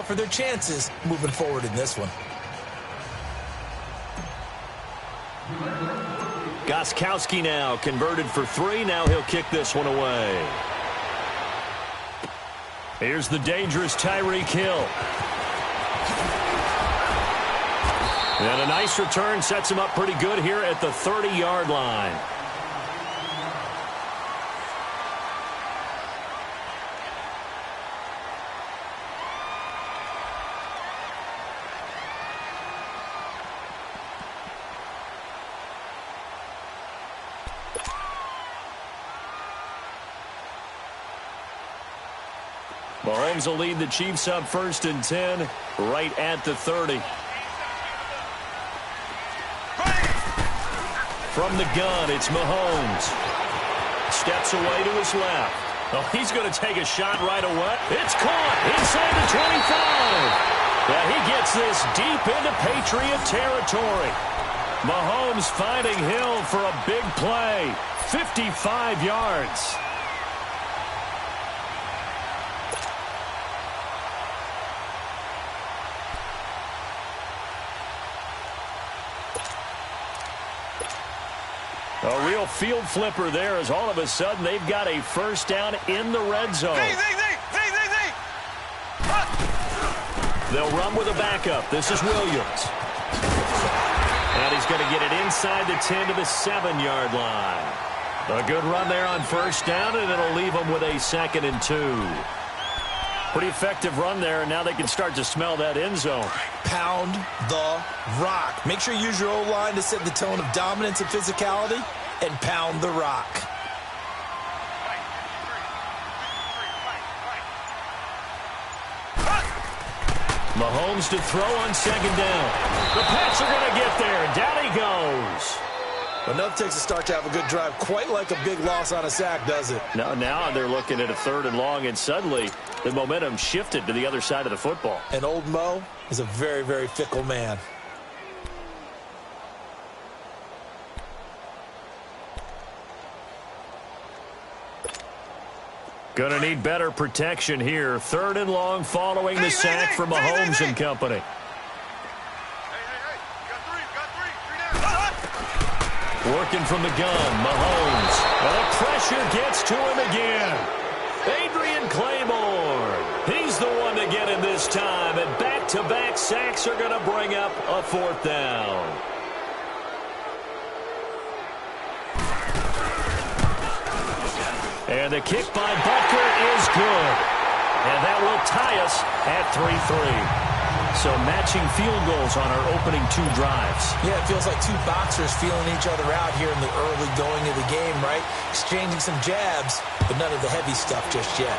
for their chances moving forward in this one. Gostkowski now converted for 3. Now he'll kick this one away. Here's the dangerous Tyreek Hill. And a nice return sets him up pretty good here at the 30-yard line. Mahomes will lead the Chiefs up 1st and 10 right at the 30. From the gun, it's Mahomes. Steps away to his left. Oh, he's going to take a shot right away. It's caught inside the 25. Yeah, he gets this deep into Patriot territory. Mahomes finding Hill for a big play. 55 yards. A real field flipper there as all of a sudden they've got a first down in the red zone. They'll run with a backup. This is Williams. And he's going to get it inside the 10 to the 7-yard line. A good run there on first down, and it'll leave them with a 2nd and 2. Pretty effective run there, and now they can start to smell that end zone. Pound the rock. Make sure you use your O-line to set the tone of dominance and physicality, and pound the rock. Mahomes to throw on 2nd down. The Pats are going to get there, and down he goes. Enough takes a start to have a good drive, quite like a big loss on a sack, does it? Now they're looking at a 3rd and long, and suddenly the momentum shifted to the other side of the football. And old Mo is a very, very fickle man. Gonna need better protection here. 3rd and long following the sack from Mahomes and company. Working from the gun, Mahomes. The pressure gets to him again. Adrian Claymore. He's the one to get him this time, and back-to-back sacks are going to bring up a 4th down. And the kick by Butker is good. And that will tie us at 3-3. So matching field goals on our opening 2 drives. Yeah, it feels like 2 boxers feeling each other out here in the early going of the game, right? Exchanging some jabs, but none of the heavy stuff just yet.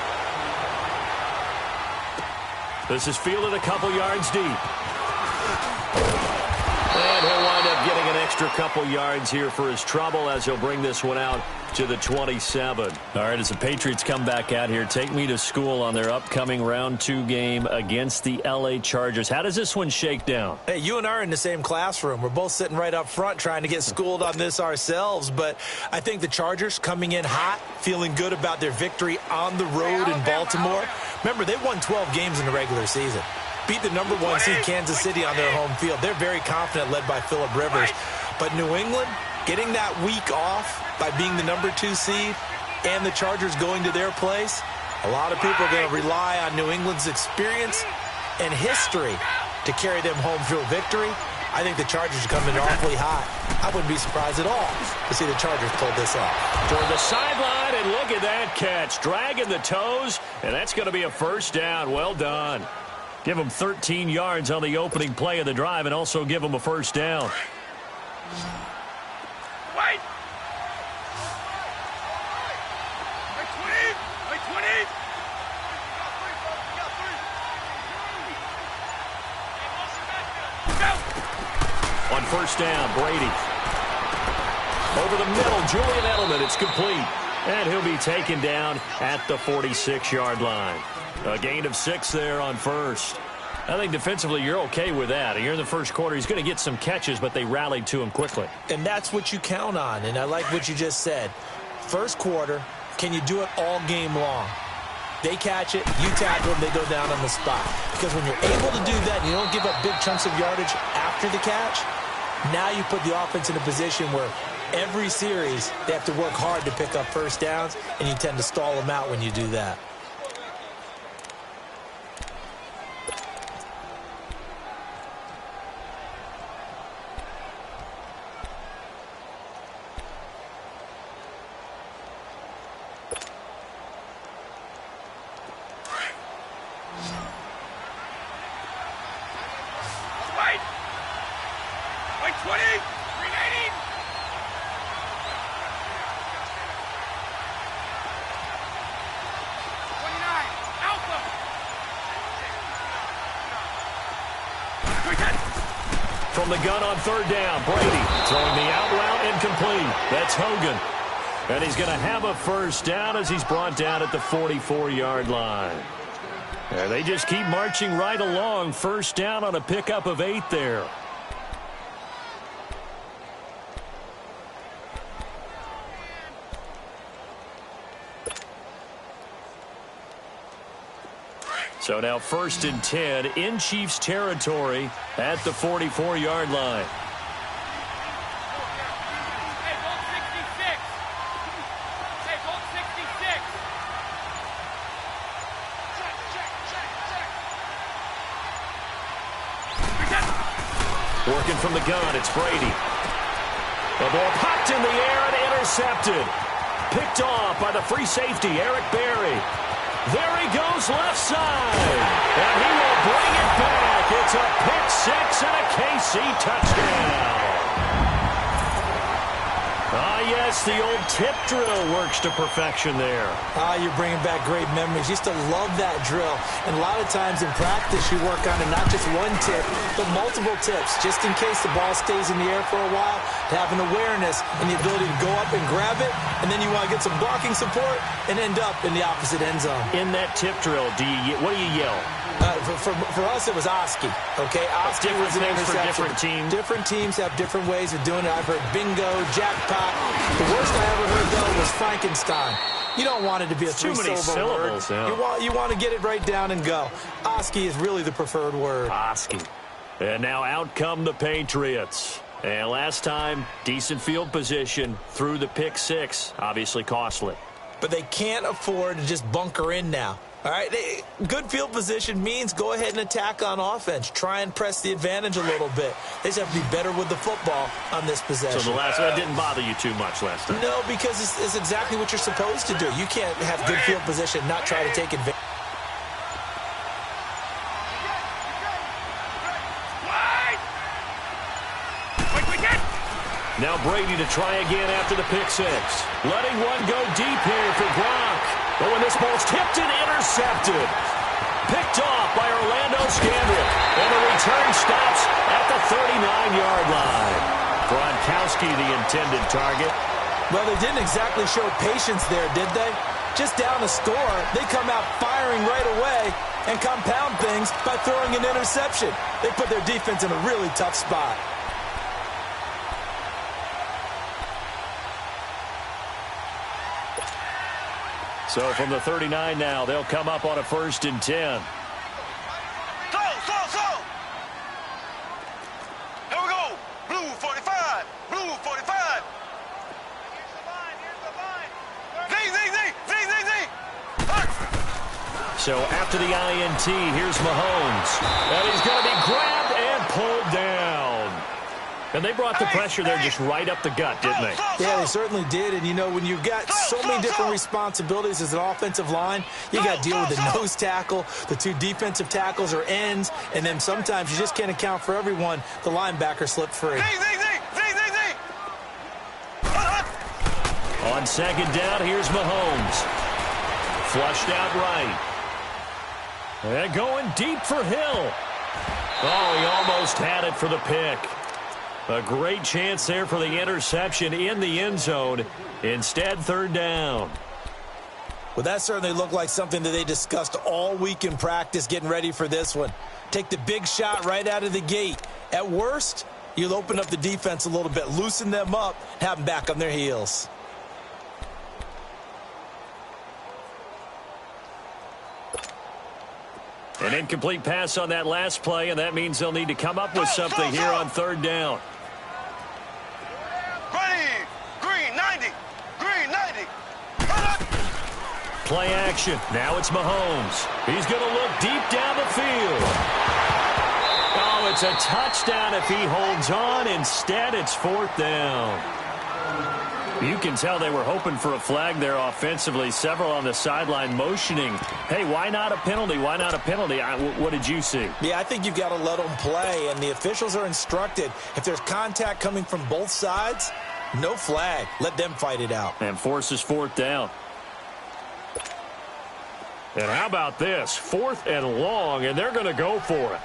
This is fielded a couple yards deep. And he'll wind up getting an extra couple yards here for his trouble as he'll bring this one out to the 27. All right, as the Patriots come back out here, take me to school on their upcoming round 2 game against the LA Chargers. How does this one shake down? Hey, you and I are in the same classroom. We're both sitting right up front trying to get schooled on this ourselves, but I think the Chargers coming in hot, feeling good about their victory on the road in Baltimore. Remember, they won 12 games in the regular season. Beat the number 1 seed Kansas City on their home field. They're very confident, led by Phillip Rivers. But New England, getting that week off by being the number 2 seed and the Chargers going to their place, a lot of people are going to rely on New England's experience and history to carry them home to a victory. I think the Chargers are coming awfully hot. I wouldn't be surprised at all to see the Chargers pull this off. Toward the sideline, and look at that catch. Dragging the toes, and that's going to be a first down. Well done. Give them 13 yards on the opening play of the drive and also give them a first down. Wait. On first down, Brady. Over the middle, Julian Edelman. It's complete. And he'll be taken down at the 46-yard line. A gain of 6 there on first. I think defensively you're okay with that. Here in the first quarter, he's going to get some catches, but they rallied to him quickly. And that's what you count on, and I like what you just said. First quarter, can you do it all game long? They catch it, you tackle them, they go down on the spot. Because when you're able to do that and you don't give up big chunks of yardage after the catch, now you put the offense in a position where every series they have to work hard to pick up first downs, and you tend to stall them out when you do that. From the gun on third down, Brady throwing the out route incomplete. That's Hogan. And he's going to have a first down as he's brought down at the 44-yard line. And they just keep marching right along. First down on a pickup of 8 there. So now 1st and 10 in Chiefs territory at the 44-yard line. Working from the gun, it's Brady. The ball popped in the air and intercepted. Picked off by the free safety, Eric Berry. There he goes left side. And he will bring it back. It's a pick six and a KC touchdown. Ah, yes, the old tip drill works to perfection there. Ah, you're bringing back great memories. Used to love that drill. And a lot of times in practice, you work on it, not just one tip, but multiple tips, just in case the ball stays in the air for a while, to have an awareness and the ability to go up and grab it, and then you want to get some blocking support and end up in the opposite end zone. In that tip drill, what do you yell? For us, it was Oski. Okay, Oski was an interception. For different teams. Different teams have different ways of doing it. I've heard bingo, jackpot. The worst I ever heard, though, was Frankenstein. You don't want it to be a three-syllable word. Yeah. You want to get it right down and go. Oski is really the preferred word. Oski. And now out come the Patriots. And last time, decent field position through the pick six. Obviously costly. But they can't afford to just bunker in now. All right, good field position means go ahead and attack on offense. Try and press the advantage a little bit. They just have to be better with the football on this possession. So that didn't bother you too much last time? No, because it's exactly what you're supposed to do. You can't have good field position, not try to take advantage. Now Brady to try again after the pick six. Letting one go deep here for Gronk. But when this ball's tipped and intercepted. Picked off by Orlando Scandrick. And the return stops at the 39-yard line. Gronkowski the intended target. Well, they didn't exactly show patience there, did they? Just down a score, they come out firing right away and compound things by throwing an interception. They put their defense in a really tough spot. So from the 39 now, they'll come up on a 1st and 10. Here we go. Blue 45. Blue 45. So after the INT, here's Mahomes. And he's going to be grabbed and pulled down. And they brought the pressure there just right up the gut, didn't they? Yeah, they certainly did. And, you know, when you've got so many different responsibilities as an offensive line, you got to deal with the nose tackle, the two defensive tackles or ends, and then sometimes you just can't account for everyone. The linebacker slipped free. On 2nd down, here's Mahomes. Flushed out right. And going deep for Hill. Oh, he almost had it for the pick. A great chance there for the interception in the end zone. Instead, 3rd down. Well, that certainly looked like something that they discussed all week in practice getting ready for this one. Take the big shot right out of the gate. At worst, you'll open up the defense a little bit, loosen them up, have them back on their heels. Incomplete pass on that last play, and that means they'll need to come up with something here on third down. Ready. Green 90. Green 90. Play action. Now it's Mahomes. He's going to look deep down the field. Oh, it's a touchdown if he holds on. Instead, it's fourth down. You can tell they were hoping for a flag there offensively. Several on the sideline motioning, hey, why not a penalty? Why not a penalty? What did you see? Yeah, I think you've got to let them play, and the officials are instructed. If there's contact coming from both sides, no flag. Let them fight it out. And forces fourth down. And how about this? Fourth and long, and they're going to go for it.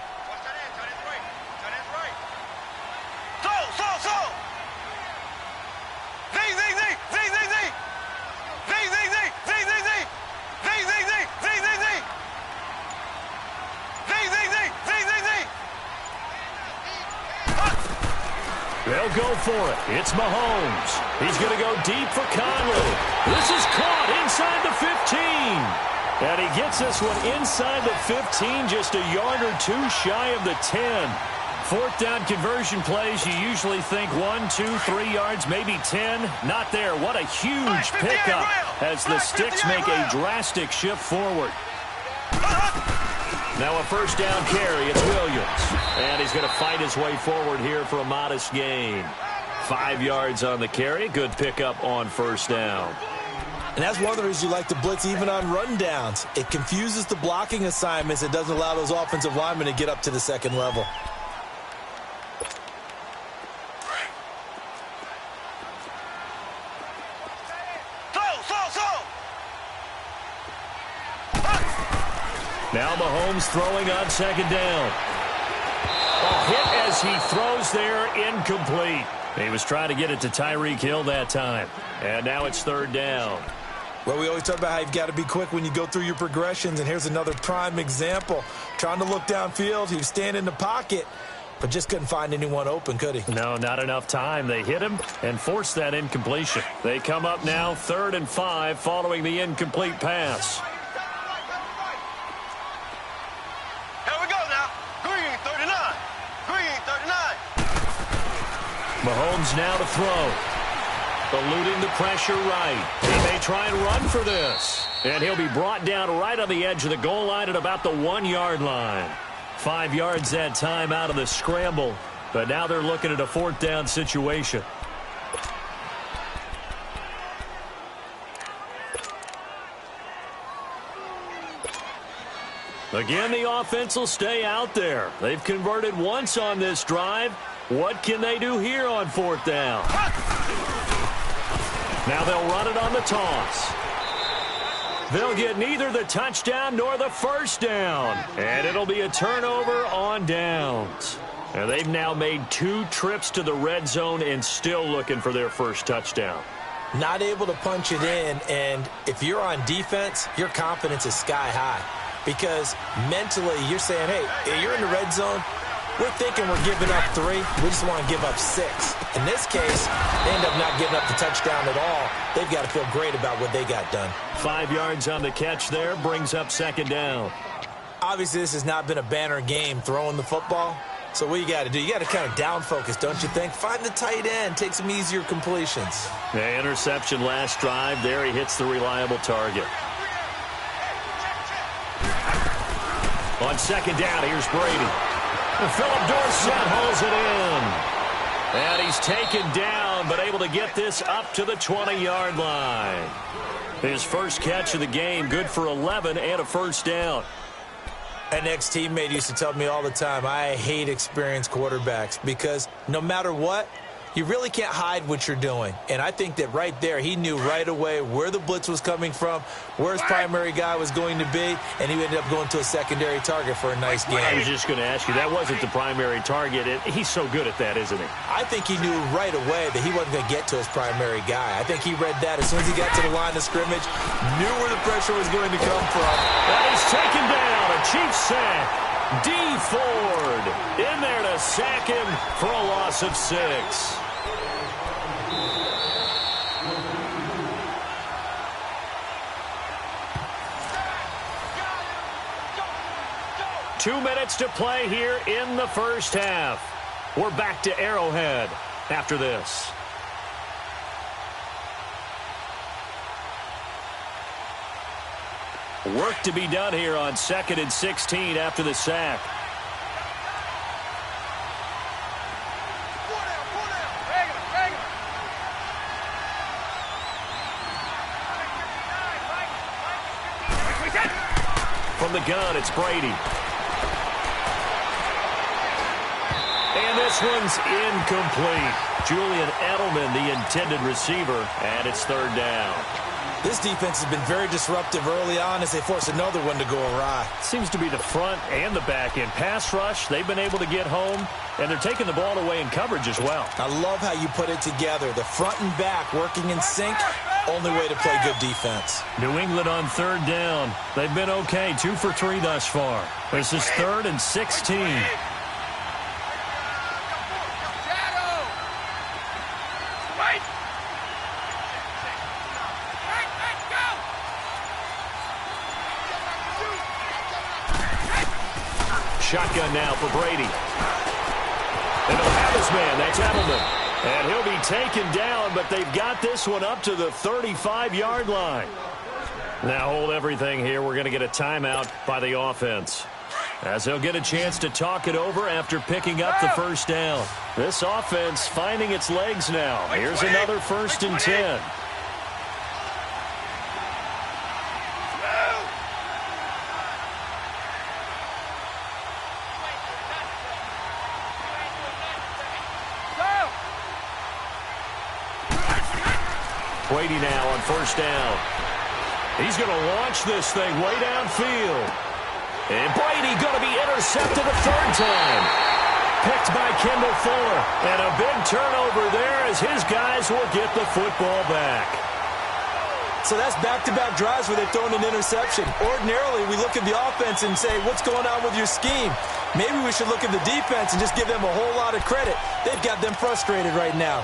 They'll go for it. It's Mahomes. He's going to go deep for Conley. This is caught inside the 15. And he gets this one inside the 15, just a yard or two shy of the 10. Fourth down conversion plays, you usually think 1, 2, 3 yards, maybe 10. Not there. What a huge pickup as the sticks make a drastic shift forward. Now a first down carry. It's Williams. And he's going to fight his way forward here for a modest gain. 5 yards on the carry. Good pickup on first down. And that's one of the reasons you like to blitz even on rundowns. It confuses the blocking assignments. It doesn't allow those offensive linemen to get up to the second level. Now Mahomes throwing on second down. A hit as he throws there, incomplete. He was trying to get it to Tyreek Hill that time. And now it's third down. Well, we always talk about how you've got to be quick when you go through your progressions, and here's another prime example. Trying to look downfield, he was standing in the pocket, but just couldn't find anyone open, could he? No, not enough time. They hit him and forced that incompletion. They come up now 3rd and 5 following the incomplete pass. Here we go now. Green 39. Green 39. Mahomes now to throw. Eluding the pressure right. He may try and run for this. And he'll be brought down right on the edge of the goal line at about the 1-yard line. 5 yards that time out of the scramble. But now they're looking at a fourth down situation. Again, the offense will stay out there. They've converted once on this drive. What can they do here on fourth down? Now they'll run it on the toss. They'll get neither the touchdown nor the first down. And it'll be a turnover on downs. And they've now made 2 trips to the red zone and still looking for their first touchdown. Not able to punch it in, and if you're on defense, your confidence is sky high. Because mentally, you're saying, hey, you're in the red zone. We're thinking we're giving up 3. We just want to give up 6. In this case, they end up not giving up the touchdown at all. They've got to feel great about what they got done. 5 yards on the catch there brings up second down. Obviously, this has not been a banner game throwing the football. So what you got to do, you got to kind of down focus, don't you think? Find the tight end, take some easier completions. The interception last drive. There he hits the reliable target. On second down, here's Brady. Philip Dorsett hauls it in. And he's taken down, but able to get this up to the 20-yard line. His first catch of the game, good for 11 and a first down. An ex-teammate used to tell me all the time, I hate experienced quarterbacks because no matter what, you really can't hide what you're doing. And I think that right there, he knew right away where the blitz was coming from, where his primary guy was going to be, and he ended up going to a secondary target for a nice game. I was just going to ask you, that wasn't the primary target. He's so good at that, isn't he? I think he knew right away that he wasn't going to get to his primary guy. I think he read that as soon as he got to the line of scrimmage, knew where the pressure was going to come from. And he's taken down, a Chiefs sack. D. Ford in there to sack him for a loss of 6. 2 minutes to play here in the first half. We're back to Arrowhead after this. Work to be done here on 2nd and 16 after the sack. From the gun, it's Brady. And this one's incomplete. Julian Edelman, the intended receiver, and it's 3rd down. This defense has been very disruptive early on as they force another one to go awry. Seems to be the front and the back end. Pass rush, they've been able to get home, and they're taking the ball away in coverage as well. I love how you put it together. The front and back working in sync, only way to play good defense. New England on 3rd down. They've been okay, 2 for 3 thus far. This is 3rd and 16. Shotgun now for Brady. And they'll have his man. That's Edelman. And he'll be taken down, but they've got this one up to the 35-yard line. Now hold everything here. We're going to get a timeout by the offense, as they'll get a chance to talk it over after picking up the first down. This offense finding its legs now. Here's another 1st and 10. Brady now on 1st down. He's going to launch this thing way downfield. And Brady going to be intercepted a 3rd time. Picked by Kendall Fuller. And a big turnover there as his guys will get the football back. So that's back-to-back drives where they've thrown an interception. Ordinarily, we look at the offense and say, what's going on with your scheme? Maybe we should look at the defense and just give them a whole lot of credit. They've got them frustrated right now.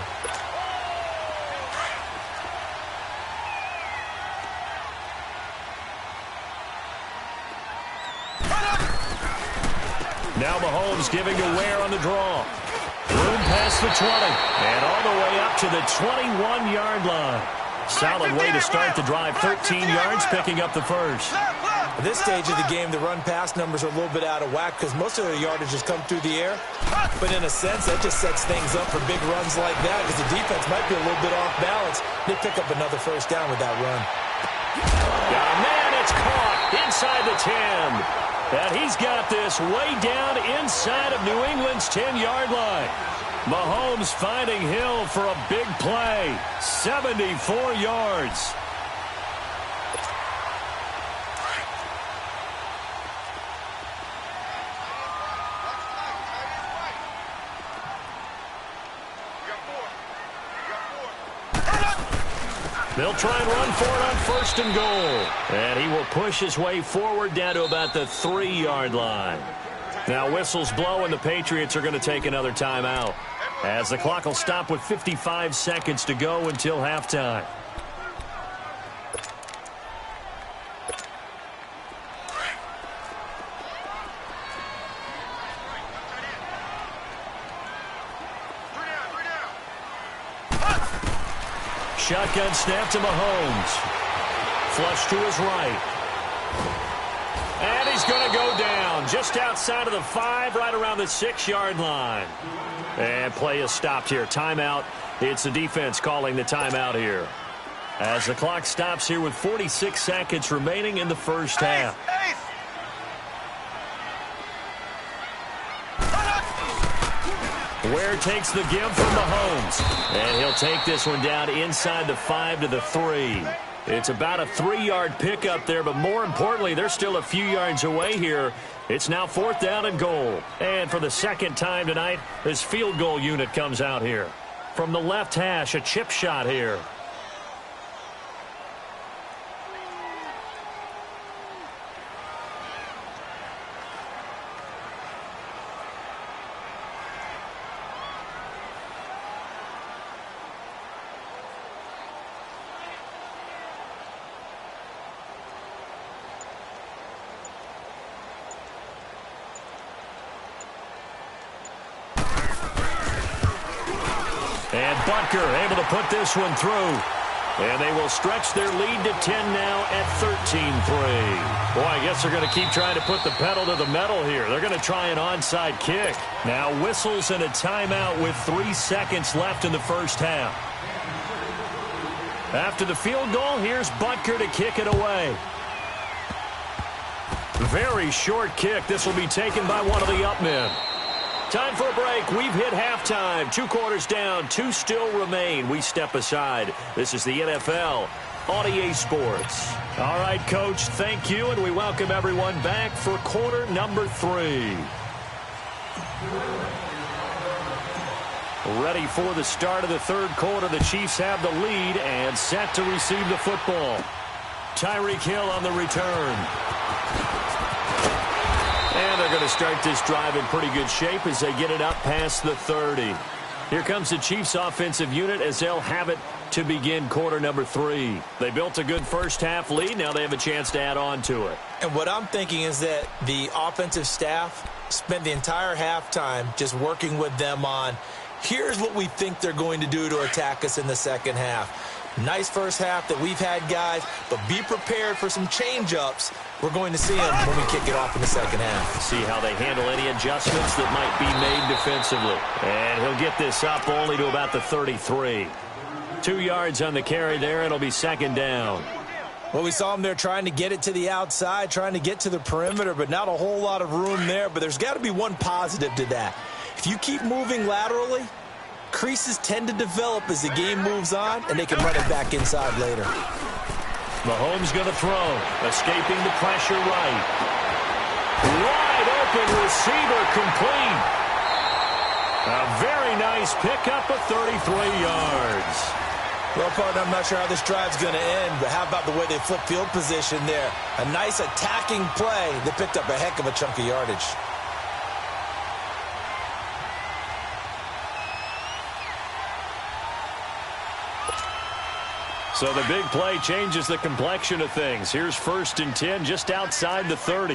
Now Mahomes giving to Ware on the draw. Room past the 20. And all the way up to the 21-yard line. Solid way to start the drive. 13 yards, picking up the first. At this stage of the game, the run-pass numbers are a little bit out of whack because most of their yardage has come through the air. But in a sense, that just sets things up for big runs like that because the defense might be a little bit off balance. They pick up another 1st down with that run. Oh, man, it's caught inside the 10. And he's got this way down inside of New England's 10-yard line. Mahomes finding Hill for a big play. 74 yards. They'll try and run for it on 1st and goal. And he will push his way forward down to about the 3-yard line. Now whistles blow and the Patriots are going to take another timeout, as the clock will stop with 55 seconds to go until halftime. Shotgun snap to Mahomes. Flush to his right. And he's going to go down just outside of the 5, right around the 6-yard line. And play is stopped here. Timeout. It's the defense calling the timeout here, as the clock stops here with 46 seconds remaining in the first half. Ware takes the give from Mahomes. And he'll take this one down inside the 5 to the 3. It's about a 3-yard pickup there, but more importantly, they're still a few yards away here. It's now 4th down and goal. And for the 2nd time tonight, this field goal unit comes out here. From the left hash, a chip shot here. And Butker able to put this one through. And they will stretch their lead to 10 now at 13-3. Boy, I guess they're going to keep trying to put the pedal to the metal here. They're going to try an onside kick. Now whistles and a timeout with 3 seconds left in the first half. After the field goal, here's Butker to kick it away. Very short kick. This will be taken by one of the up men. Time for a break. We've hit halftime. 2 quarters down. 2 still remain. We step aside. This is the NFL on EA Sports. All right, Coach, thank you, and we welcome everyone back for quarter number 3. Ready for the start of the third quarter. The Chiefs have the lead and set to receive the football. Tyreek Hill on the return. And they're going to start this drive in pretty good shape as they get it up past the 30. Here comes the Chiefs offensive unit as they'll have it to begin quarter number 3. They built a good first half lead. Now they have a chance to add on to it. And what I'm thinking is that the offensive staff spent the entire halftime just working with them on, here's what we think they're going to do to attack us in the second half. Nice first half that we've had, guys, but be prepared for some change-ups. We're going to see them when we kick it off in the second half. See how they handle any adjustments that might be made defensively. And he'll get this up only to about the 33. 2 yards on the carry there. It'll be second down. Well, we saw them there trying to get it to the outside, trying to get to the perimeter, but not a whole lot of room there. But there's got to be one positive to that. If you keep moving laterally, creases tend to develop as the game moves on, and they can run it back inside later. Mahomes going to throw. Escaping the pressure right. Wide open receiver complete. A very nice pickup of 33 yards. Well, partner, I'm not sure how this drive's going to end, but how about the way they flip field position there? A nice attacking play that picked up a heck of a chunk of yardage. So the big play changes the complexion of things. Here's 1st and 10 just outside the 30.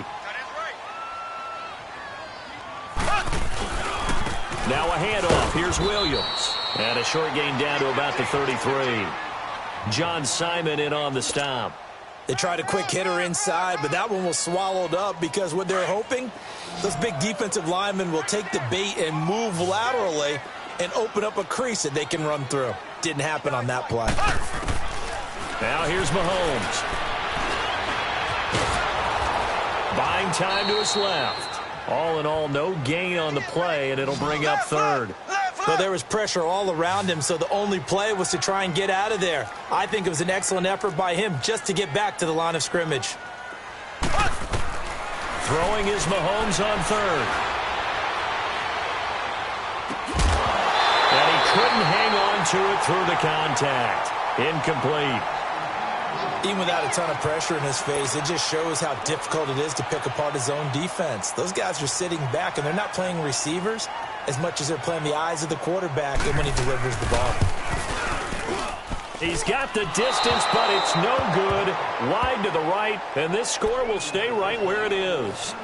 Now a handoff. Here's Williams. And a short gain down to about the 33. John Simon in on the stop. They tried a quick hitter inside, but that one was swallowed up because what they're hoping, those big defensive linemen will take the bait and move laterally and open up a crease that they can run through. Didn't happen on that play. Now here's Mahomes. Buying time to his left. All in all, no gain on the play, and it'll bring up 3rd. So there was pressure all around him, so the only play was to try and get out of there. I think it was an excellent effort by him just to get back to the line of scrimmage. Throwing is Mahomes on 3rd. And he couldn't hang on to it through the contact. Incomplete. Even without a ton of pressure in his face, it just shows how difficult it is to pick apart his own defense. Those guys are sitting back, and they're not playing receivers as much as they're playing the eyes of the quarterback and when he delivers the ball. He's got the distance, but it's no good. Wide to the right, and this score will stay right where it is.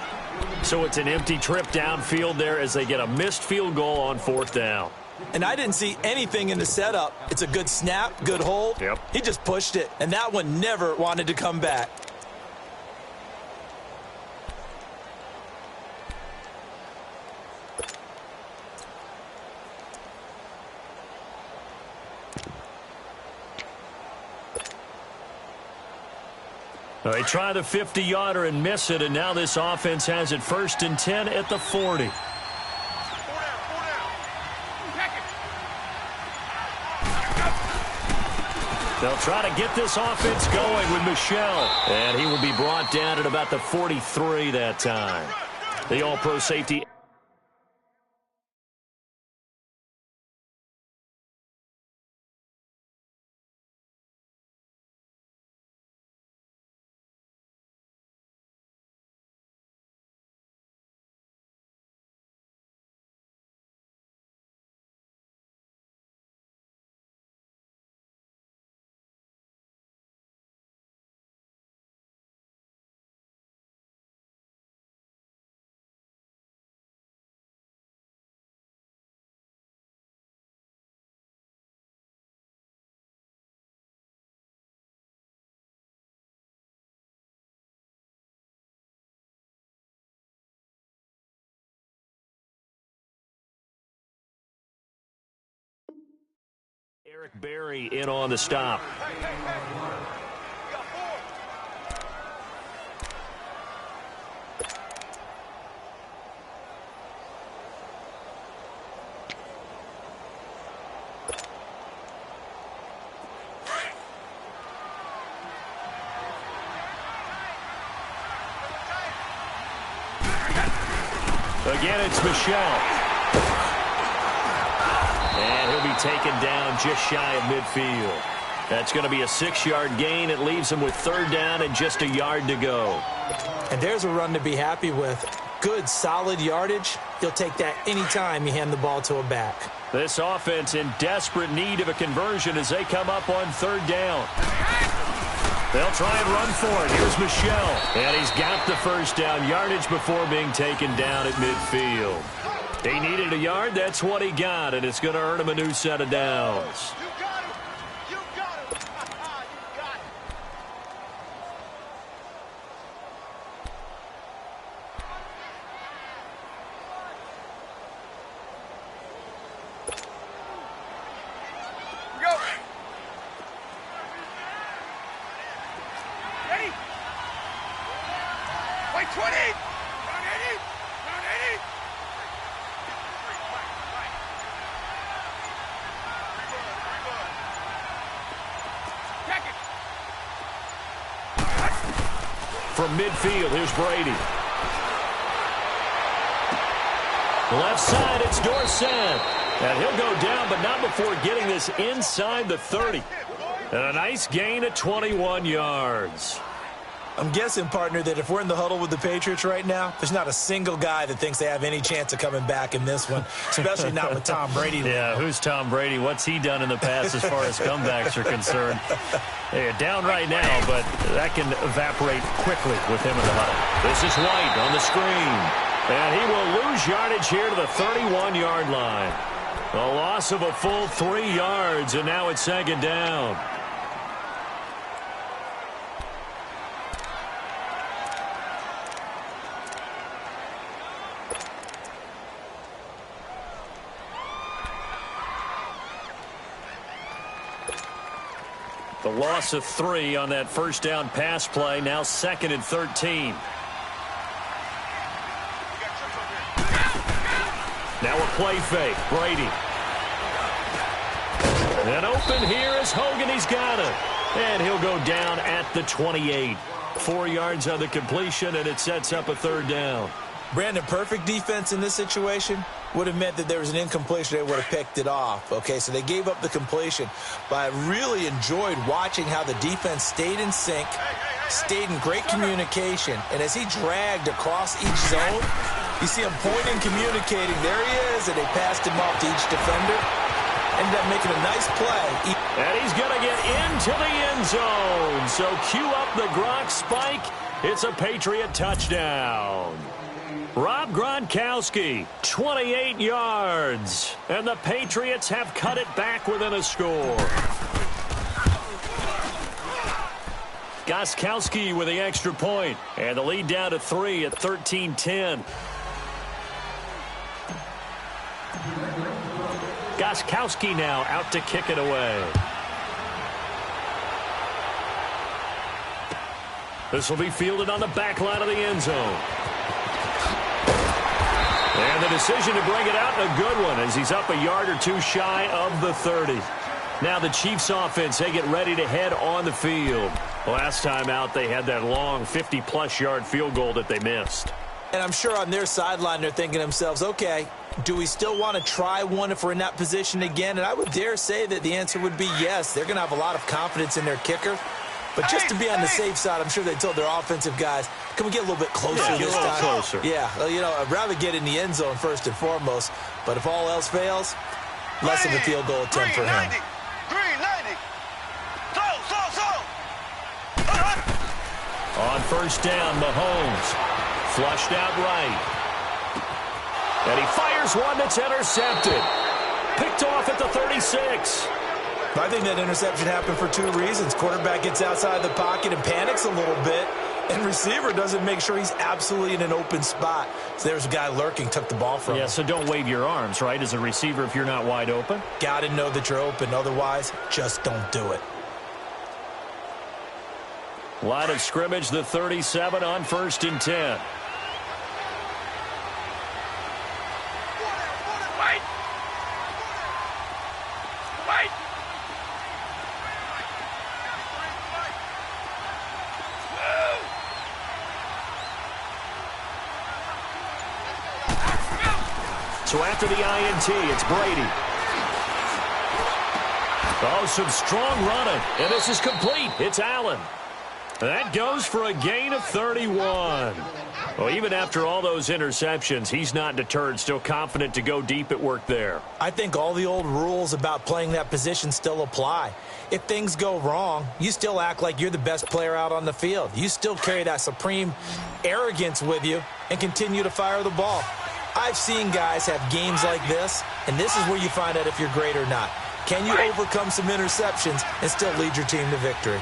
So it's an empty trip downfield there as they get a missed field goal on 4th down. And I didn't see anything in the setup. It's a good snap, good hold. Yep. He just pushed it, and that one never wanted to come back. They try the 50-yarder and miss it, and now this offense has it 1st and 10 at the 40. They'll try to get this offense going with Michel. And he will be brought down at about the 43 that time. The all-pro safety Barry in on the stop. Again, it's Michelle. And he'll be taken down just shy of midfield. That's going to be a 6-yard gain. It leaves him with 3rd down and just a yard to go. And there's a run to be happy with. Good, solid yardage. You'll take that anytime you hand the ball to a back. This offense in desperate need of a conversion as they come up on 3rd down. They'll try and run for it. Here's Michelle. And he's got the 1st down yardage before being taken down at midfield. He needed a yard. That's what he got, and it's going to earn him a new set of downs. You got him. You got him. You got it. Go. Ready? Wait, 20. Down 80. Down 80. From midfield, here's Brady. Left side, it's Dorsett. And he'll go down, but not before getting this inside the 30. And a nice gain at 21 yards. I'm guessing, partner, that if we're in the huddle with the Patriots right now, there's not a single guy that thinks they have any chance of coming back in this one, especially not with Tom Brady. Yeah, who's Tom Brady? What's he done in the past as far as comebacks are concerned? They're down right now, but that can evaporate quickly with him in the huddle. This is White on the screen. And he will lose yardage here to the 31-yard line. A loss of a full 3 yards, and now it's 2nd down. The loss of 3 on that 1st down pass play. Now 2nd and 13. Now a play fake. Brady. And open here is Hogan. He's got it. And he'll go down at the 28. 4 yards on the completion, and it sets up a 3rd down. Brandon, perfect defense in this situation would have meant that there was an incompletion. They would have picked it off. Okay, so they gave up the completion. But I really enjoyed watching how the defense stayed in sync, stayed in great communication. And as he dragged across each zone, you see him pointing, communicating. There he is, and they passed him off to each defender. Ended up making a nice play. And he's going to get into the end zone. So cue up the Gronk spike. It's a Patriot touchdown. Rob Gronkowski, 28 yards. And the Patriots have cut it back within a score. Gostkowski with the extra point. And the lead down to 3 at 13-10. Gostkowski now out to kick it away. This will be fielded on the back line of the end zone. And the decision to bring it out, and a good one, as he's up a yard or two shy of the 30. Now the Chiefs offense, they get ready to head on the field. Last time out, they had that long 50-plus yard field goal that they missed. And I'm sure on their sideline, they're thinking to themselves, okay, do we still want to try one if we're in that position again? And I would dare say that the answer would be yes. They're going to have a lot of confidence in their kicker. But just to be on the safe side, I'm sure they told their offensive guys, can we get a little bit closer this time? Closer. Yeah, well, you know, I'd rather get in the end zone first and foremost. But if all else fails, less of a field goal attempt for him. Green 90. So. On 1st down, Mahomes flushed out right. And he fires one that's intercepted. Picked off at the 36. I think that interception happened for 2 reasons. Quarterback gets outside the pocket and panics a little bit. And receiver doesn't make sure he's absolutely in an open spot. So there's a guy lurking, took the ball from him. Yeah, so don't wave your arms, right, as a receiver if you're not wide open. Got to know that you're open. Otherwise, just don't do it. Line of scrimmage, the 37 on 1st and 10. So after the INT, it's Brady. Oh, some strong running. And this is complete. It's Allen. That goes for a gain of 31. Well, even after all those interceptions, he's not deterred, still confident to go deep at work there. I think all the old rules about playing that position still apply. If things go wrong, you still act like you're the best player out on the field. You still carry that supreme arrogance with you and continue to fire the ball. I've seen guys have games like this, and this is where you find out if you're great or not. Can you overcome some interceptions and still lead your team to victory?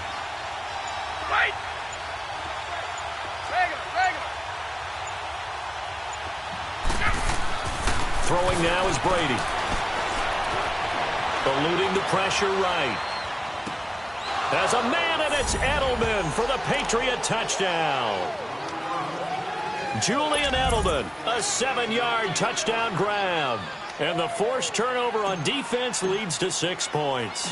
Throwing now is Brady. Eluding the pressure right. As a man, and it's Edelman for the Patriot touchdown. Julian Edelman, a 7-yard touchdown grab. And the forced turnover on defense leads to 6 points.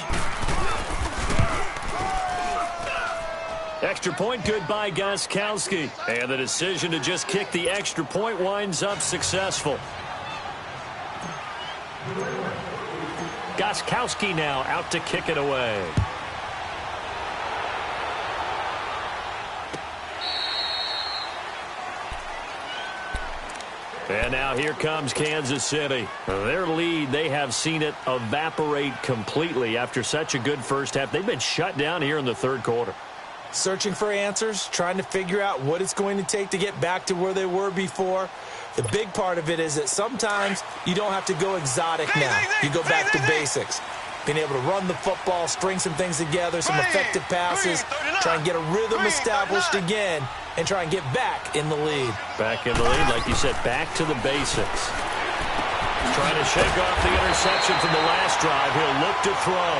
Extra point good by Gostkowski. And the decision to just kick the extra point winds up successful. Gostkowski now out to kick it away. And now here comes Kansas City. Their lead, they have seen it evaporate completely after such a good first half. They've been shut down here in the third quarter. Searching for answers, trying to figure out what it's going to take to get back to where they were before. The big part of it is that sometimes you don't have to go exotic now. You go back to basics. Being able to run the football, string some things together, some effective passes, try and get a rhythm established again, and try and get back in the lead. Back in the lead, like you said, back to the basics. Trying to shake off the interception from the last drive. He'll look to throw.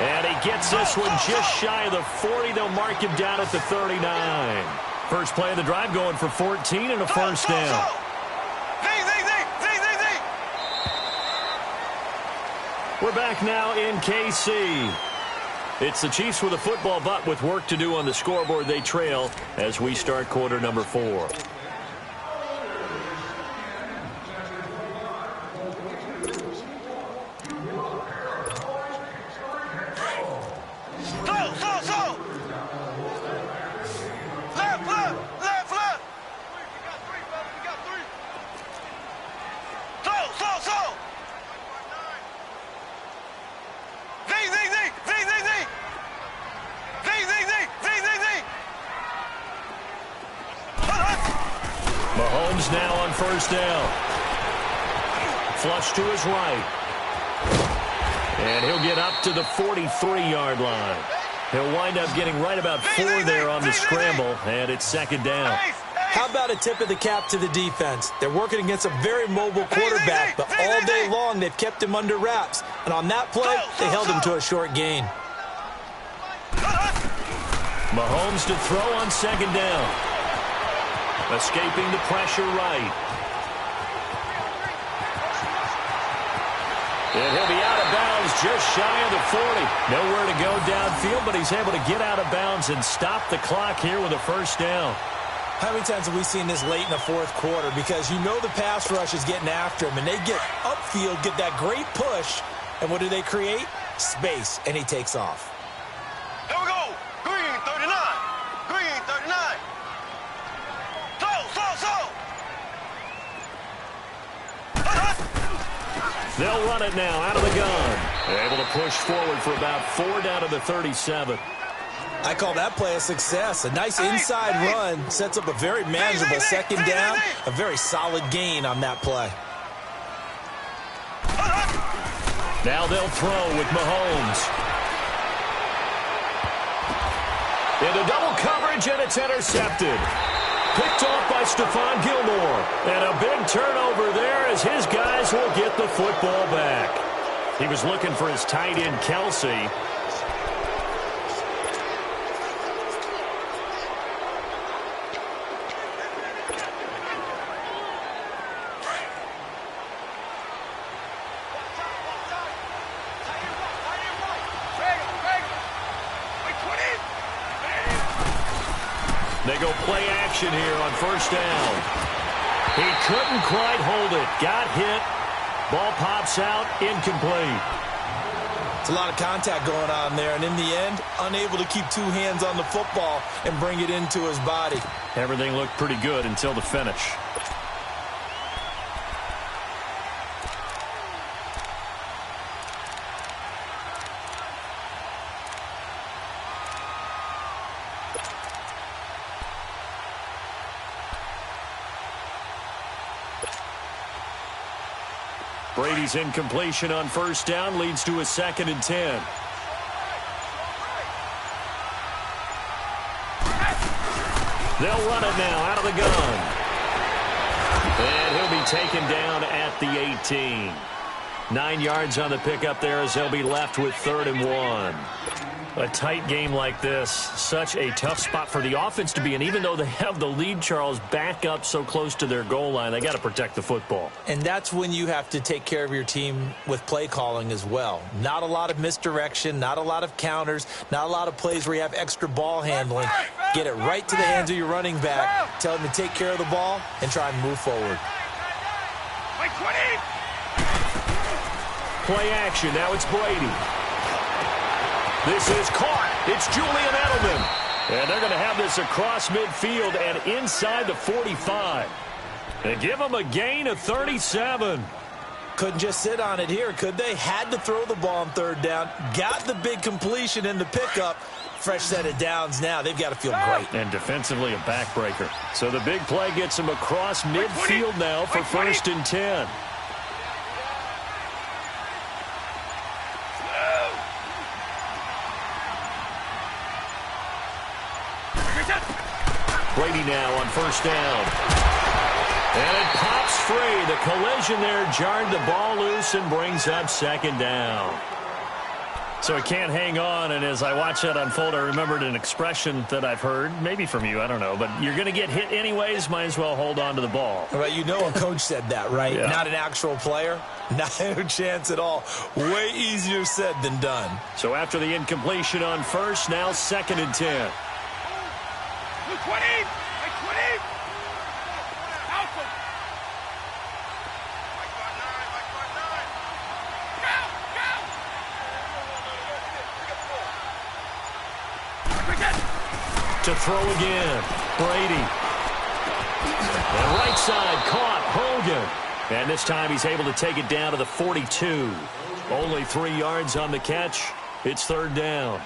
And he gets this one just shy of the 40. They'll mark him down at the 39. First play of the drive going for 14 and a first down. We're back now in KC. It's the Chiefs with a football, but with work to do on the scoreboard, they trail as we start quarter number 4. Mahomes now on first down. Flush to his right. And he'll get up to the 43-yard line. He'll wind up getting right about 4 there on the scramble, and it's second down. How about a tip of the cap to the defense? They're working against a very mobile quarterback, but all day long they've kept him under wraps. And on that play, they held him to a short gain. Mahomes to throw on second down. Escaping the pressure right. And he'll be out of bounds just shy of the 40. Nowhere to go downfield, but he's able to get out of bounds and stop the clock here with a first down. How many times have we seen this late in the fourth quarter? Because you know the pass rush is getting after him, and they get upfield, get that great push, and what do they create? Space, and he takes off. Here we go. Green 39. Green 39. Slow. They'll run it now out of the gun. Able to push forward for about 4 down to the 37. I call that play a success. A nice inside run sets up a very manageable second down. A very solid gain on that play. Now they'll throw with Mahomes. Into double coverage. coverage, and it's intercepted. Picked off by Stephon Gilmore. And a big turnover there as his guys will get the football back. He was looking for his tight end, Kelsey. They go play action here on first down. He couldn't quite hold it. Got hit. Ball pops out. Incomplete. It's a lot of contact going on there, and in the end, unable to keep two hands on the football and bring it into his body. Everything looked pretty good until the finish. Brady's incompletion on first down leads to a 2nd and 10. They'll run it now out of the gun. And he'll be taken down at the 18. 9 yards on the pickup there as they'll be left with 3rd and 1. A tight game like this, such a tough spot for the offense to be in. Even though they have the lead, Charles, back up so close to their goal line, they got to protect the football. And that's when you have to take care of your team with play calling as well. Not a lot of misdirection, not a lot of counters, not a lot of plays where you have extra ball handling. Get it right to the hands of your running back, tell him to take care of the ball, and try and move forward. Play action, now it's Brady. This is caught. It's Julian Edelman. And they're going to have this across midfield and inside the 45. They give them a gain of 37. Couldn't just sit on it here, could they? Had to throw the ball on 3rd down. Got the big completion in the pickup. Fresh set of downs now. They've got to feel great. And defensively a backbreaker. So the big play gets them across midfield now for 1st and 10. Brady now on first down. And it pops free. The collision there jarred the ball loose and brings up 2nd down. So it can't hang on, and as I watch that unfold, I remembered an expression that I've heard, maybe from you, I don't know, but you're going to get hit anyways, might as well hold on to the ball. Well, you know a coach said that, right? Yeah. Not an actual player. Not a chance at all. Way easier said than done. So after the incompletion on first, now 2nd and 10. 20! 20! To throw again, Brady. And right side caught, Hogan. And this time he's able to take it down to the 42. Only 3 yards on the catch. It's 3rd down.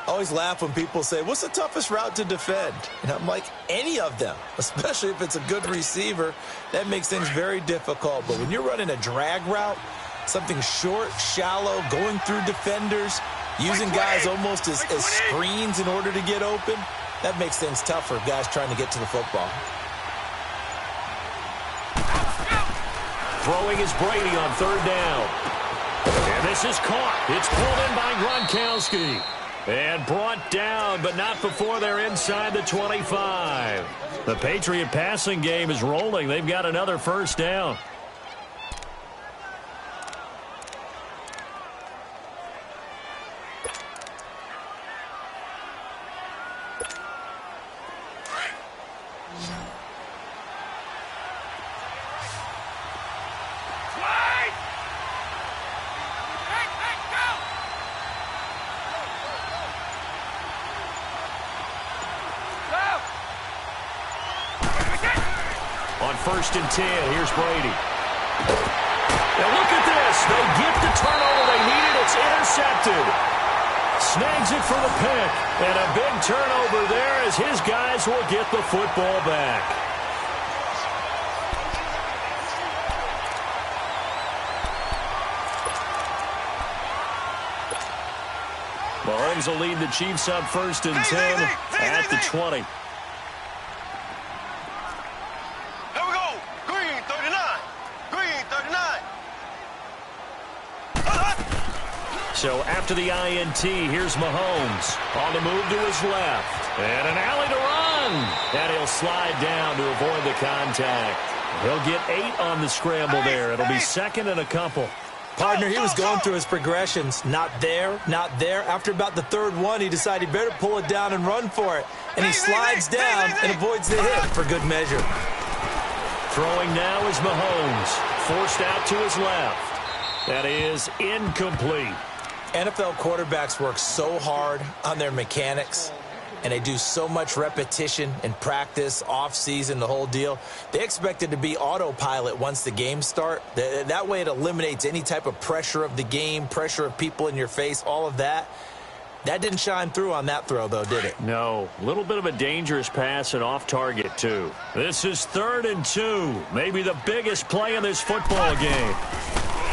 I always laugh when people say, what's the toughest route to defend? And I'm like, any of them, especially if it's a good receiver. That makes things very difficult. But when you're running a drag route, something short, shallow, going through defenders, using guys almost as screens in order to get open, that makes things tough for guys trying to get to the football. Throwing is Brady on 3rd down. And this is caught. It's pulled in by Gronkowski. And brought down, but not before they're inside the 25. The Patriot passing game is rolling. They've got another 1st down. On 1st and 10, here's Brady. Now look at this. They get the turnover they needed. It's intercepted. Snags it for the pick. And a big turnover there as his guys will get the football back. Mahomes will lead the Chiefs up 1st and 10 at the 20. Here we go. Green 39. Green 39. So after the INT, here's Mahomes on the move to his left. And an alley to run. And he'll slide down to avoid the contact. He'll get 8 on the scramble there. It'll be 2nd and a couple. Partner, he was going through his progressions. Not there, not there. After about the 3rd one, he decided he better pull it down and run for it. And he slides down and avoids the hit for good measure. Throwing now is Mahomes. Forced out to his left. That is incomplete. NFL quarterbacks work so hard on their mechanics, and they do so much repetition and practice, off-season, the whole deal. They expect it to be autopilot once the games start. That way it eliminates any type of pressure of the game, pressure of people in your face, all of that. That didn't shine through on that throw, though, did it? No. A little bit of a dangerous pass and off target, too. This is 3rd and 2. Maybe the biggest play in this football game.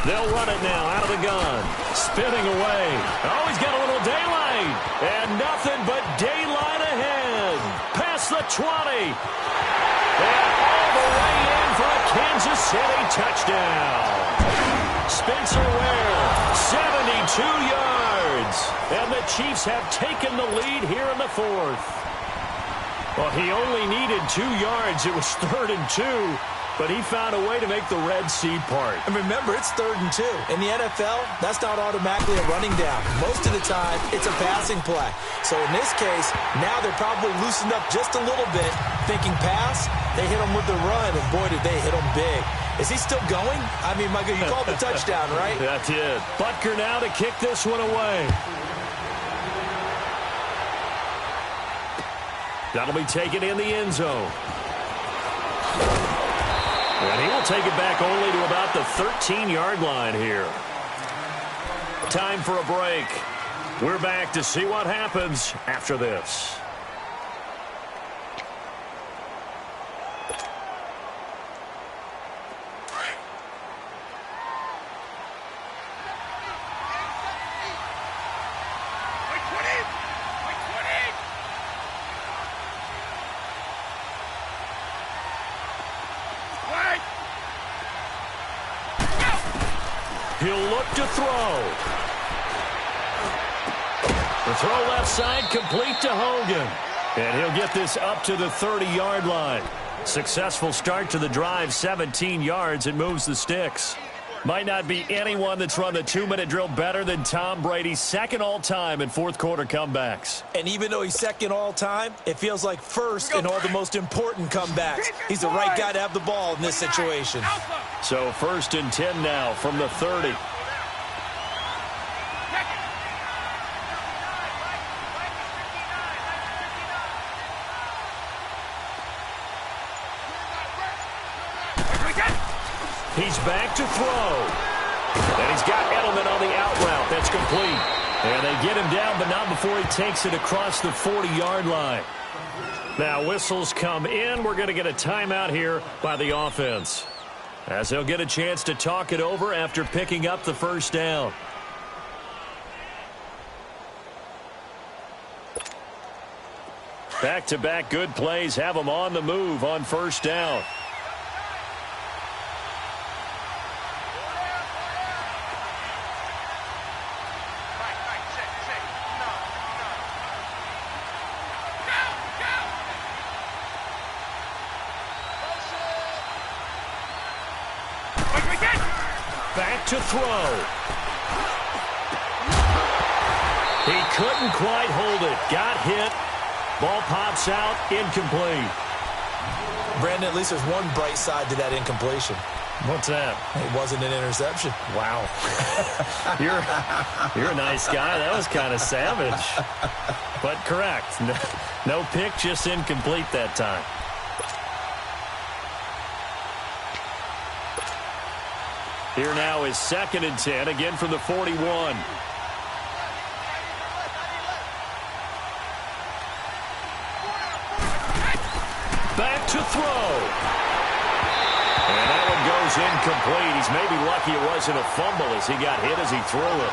They'll run it now out of the gun. Spinning away. Oh, he's got a little daylight. And nothing but daylight ahead. Past the 20. And all the way in for a Kansas City touchdown. Spencer Ware, 72 yards. And the Chiefs have taken the lead here in the 4th. Well, he only needed 2 yards. It was 3rd and 2. But he found a way to make the Red Sea part. And remember, it's 3rd and 2. In the NFL, that's not automatically a running down. Most of the time, it's a passing play. So in this case, now they're probably loosened up just a little bit, thinking pass. They hit him with the run, and boy, did they hit him big. Is he still going? I mean, Michael, you called the touchdown, right? That did. Butker now to kick this one away. That'll be taken in the end zone. And he will take it back only to about the 13-yard line here. Time for a break. We're back to see what happens after this. He'll look to throw. The throw left side complete to Hogan. And he'll get this up to the 30-yard line. Successful start to the drive, 17 yards, and moves the sticks. Might not be anyone that's run the 2-minute drill better than Tom Brady, 2nd all-time in 4th-quarter comebacks. And even though he's 2nd all-time, it feels like 1st in all the most important comebacks. He's the right guy to have the ball in this situation. So 1st and 10 now from the 30. He's back to throw. And he's got Edelman on the out route. That's complete. And they get him down, but not before he takes it across the 40-yard line. Now whistles come in. We're going to get a timeout here by the offense, as they'll get a chance to talk it over after picking up the 1st down. Back-to-back good plays have them on the move on 1st down. Back to throw. He couldn't quite hold it. Got hit. Ball pops out. Incomplete. Brandon, at least there's one bright side to that incompletion. What's that? It wasn't an interception. Wow. You're a nice guy. That was kind of savage. But correct. No pick, just incomplete that time. Here now is 2nd and 10, again from the 41. Back to throw. And that one goes incomplete. He's maybe lucky it wasn't a fumble as he got hit as he threw it.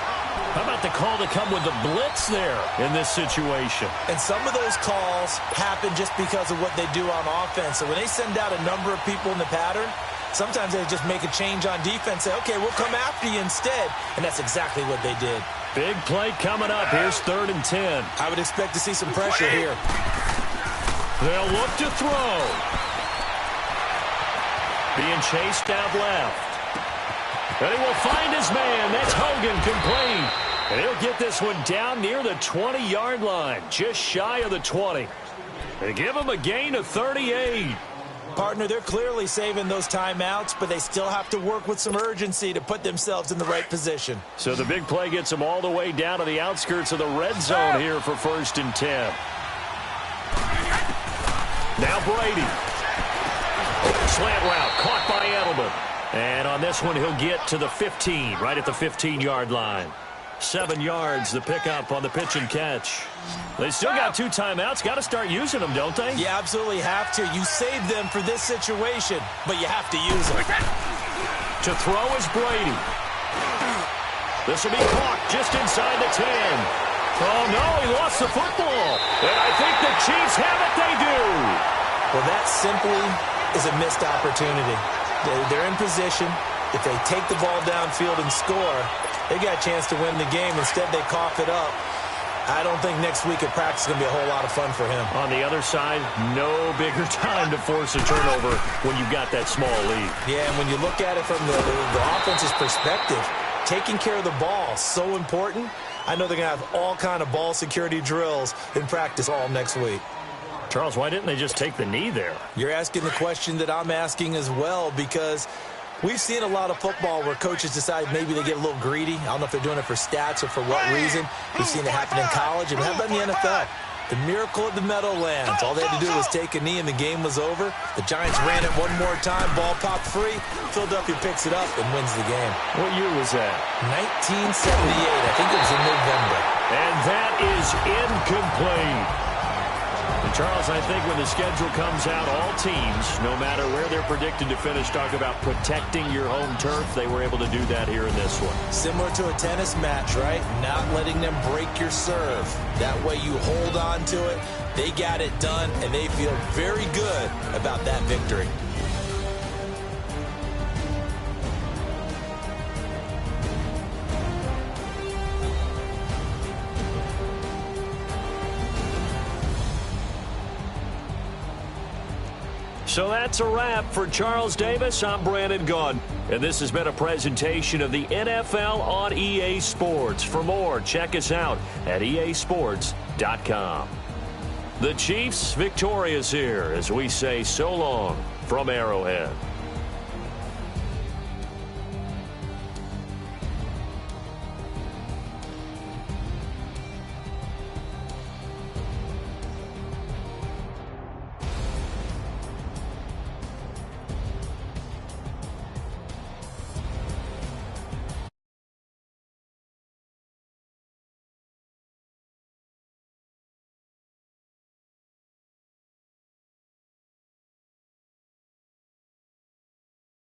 How about the call to come with the blitz there in this situation? And some of those calls happen just because of what they do on offense. So when they send out a number of people in the pattern, sometimes they just make a change on defense, say, okay, we'll come after you instead. And that's exactly what they did. Big play coming up. Here's 3rd and 10. I would expect to see some pressure here. They'll look to throw. Being chased out left. And he will find his man. That's Hogan complete. And he'll get this one down near the 20-yard line, just shy of the 20. They give him a gain of 38. Partner, they're clearly saving those timeouts, but they still have to work with some urgency to put themselves in the right position. So the big play gets them all the way down to the outskirts of the red zone here for 1st and 10. Now Brady. Slant route caught by Edelman. And on this one, he'll get to the 15, right at the 15-yard line. 7 yards, the pickup on the pitch and catch. They still got 2 timeouts. Got to start using them, don't they? You absolutely have to. You save them for this situation, but you have to use them. To throw is Brady. This will be caught just inside the 10. Oh, no, he lost the football. And I think the Chiefs have it. They do. Well, that simply is a missed opportunity. They're in position. If they take the ball downfield and score, they got a chance to win the game. Instead, they cough it up. I don't think next week at practice is going to be a whole lot of fun for him. On the other side, no bigger time to force a turnover when you've got that small lead. Yeah, and when you look at it from the offense's perspective, taking care of the ball is so important. I know they're going to have all kind of ball security drills in practice all next week. Charles, why didn't they just take the knee there? You're asking the question that I'm asking as well, because we've seen a lot of football where coaches decide maybe they get a little greedy. I don't know if they're doing it for stats or for what reason. We've seen it happen in college, and how about in the NFL? The miracle of the Meadowlands. All they had to do was take a knee, and the game was over. The Giants ran it one more time. Ball popped free. Philadelphia picks it up and wins the game. What year was that? 1978. I think it was in November. And that is incomplete. And Charles, I think when the schedule comes out, all teams, no matter where they're predicted to finish, talk about protecting your home turf. They were able to do that here in this one. Similar to a tennis match, right? Not letting them break your serve. That way you hold on to it. They got it done, and they feel very good about that victory. So that's a wrap for Charles Davis. I'm Brandon Gunn, and this has been a presentation of the NFL on EA Sports. For more, check us out at easports.com. The Chiefs victorious here as we say so long from Arrowhead.